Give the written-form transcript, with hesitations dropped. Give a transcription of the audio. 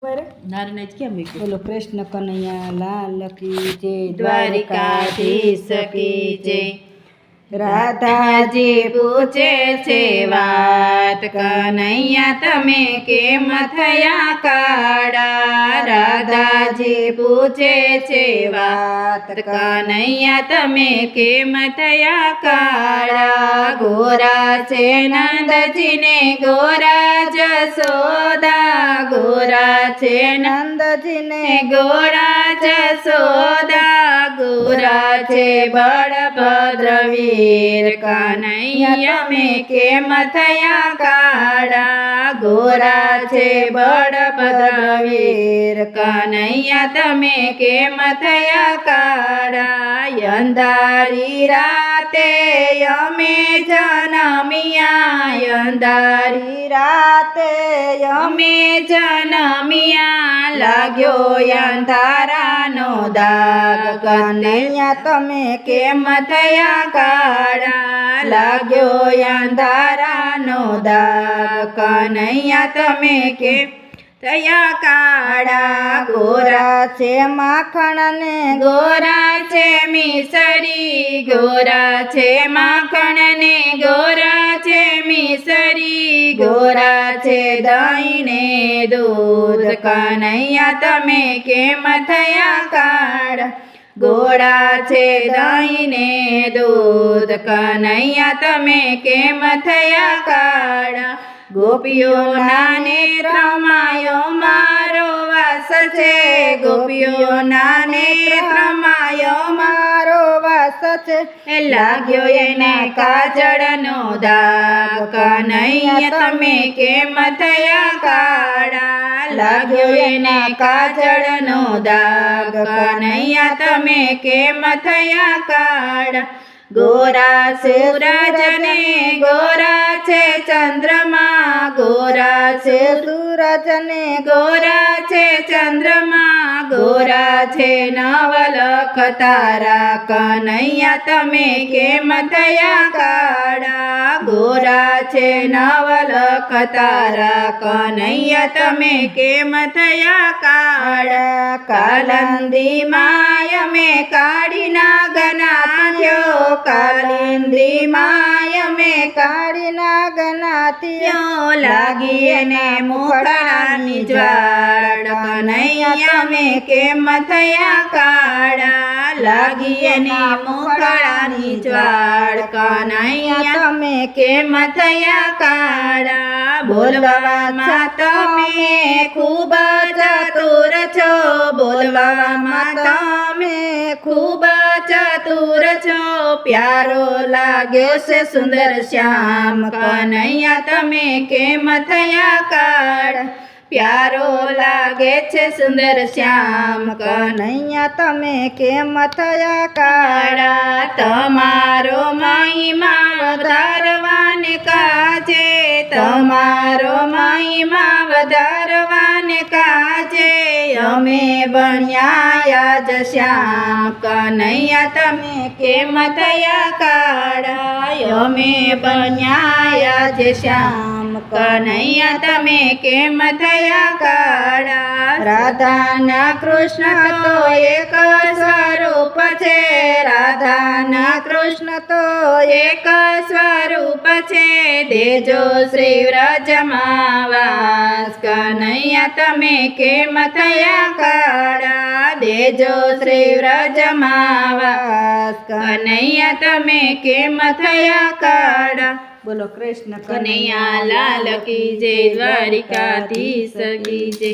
नारायण क्या बोलो कृष्ण कन्हैया लाल की जय, द्वारिकाधीश की जय। राधाजी पूछे छे वात, कन्हैया तमे केम थया काड़ा। राधाजी पूछे छे वात, कन्हैया तमे केम थया काड़ा। गोरा छे नंदजी ने गोरा जसोदा, गोरा छे नंदजी ने गोरा जसोदा, गोरा छे बलभद्र वीर। कन्हैया में केम थया काड़ा। गोरा छे बलभद्र वीर, कन्हैया तमे केम थया काड़ा। अंधारी राते अमे जनमिया, अंधारी राते अमे जनमिया। लाग्यो अंधारानो दाग, कन्हैया तमे केम थया काड़ा। लाग्यो अंधारानो दाग, कन्हैया तमे केम थया काड़ा। गोरा छे माखण ने गोरा छे मिसरी, गोरा छे माखण ने गोरा छे मिसरी। गोरा छे दही ने दूध, कन्हैया तमे केम थया काड़ा। गोरा छे दही ने दूध, कन्हैया तमे केम थया काड़ा। गोपीओ नाने रमायो मारो वास छे, गोपीओ नाने रमायो मारो वास छे। लाग्यो एने काजळनो दाग, कन्हैया तमे केम थया काड़ा। लाग्यो एने काजळनो दाग, कन्हैया तमे केम थया काड़ा। गोरा सूरज ने गोरा छे चंद्रमा, गोरा छे सूरज ने गोरा छे चंद्रमा। गोरा छे नवलख तारा, कन्हैया तमे केम थया काड़ा। गोरा छे नवलख तारा, कन्हैया तमे केम थया काड़ा। कालंदी माय में काढ़ी नागना थयो, कालिंदी माय में काढ़ी नागना थयो। लागी एने मुखड़ानी ज्वाळ, कन्हैया में केम थया काड़ा। लागी एने मुखड़ानी ज्वाळ, कन्हैया तमे केम थया काड़ा। बोलवामां तमे खूब चतुर छो, बोलवामां तमे खूब चतुर छो। प्यारो लाग्यो से सुंदर श्याम, कन्हैया तमे केम थया काड़ा। प्यारो लागे छे सुंदर श्याम, कन्हैया तमे केम थया काड़ा। तमारो महिमा વધારવાને કાજે, તમારો महिमा વધારવાને કાજે। અમે બન્યા આજ શ્યામ, કન્હૈયા તમે કેમ થયા કાળા। અમે બન્યા આજ શ્યામ, કન્હૈયા તમે કેમ થયા કાળા। રાધાના કૃષ્ણ તો એક સ્વરૂપ છે, રાધાના કૃષ્ણ તો એક સ્વરૂપ છે। દેજો શ્રી વ્રજમાં વાસ, કન્હૈયા તમે કેમ થયા કાળા। દેજો શ્રી વ્રજમાં વાસ, કન્હૈયા તમે કેમ થયા કાળા। બોલો કૃષ્ણ કનૈયા લાલ કી જય, દ્વારિકાધીશ કી જય।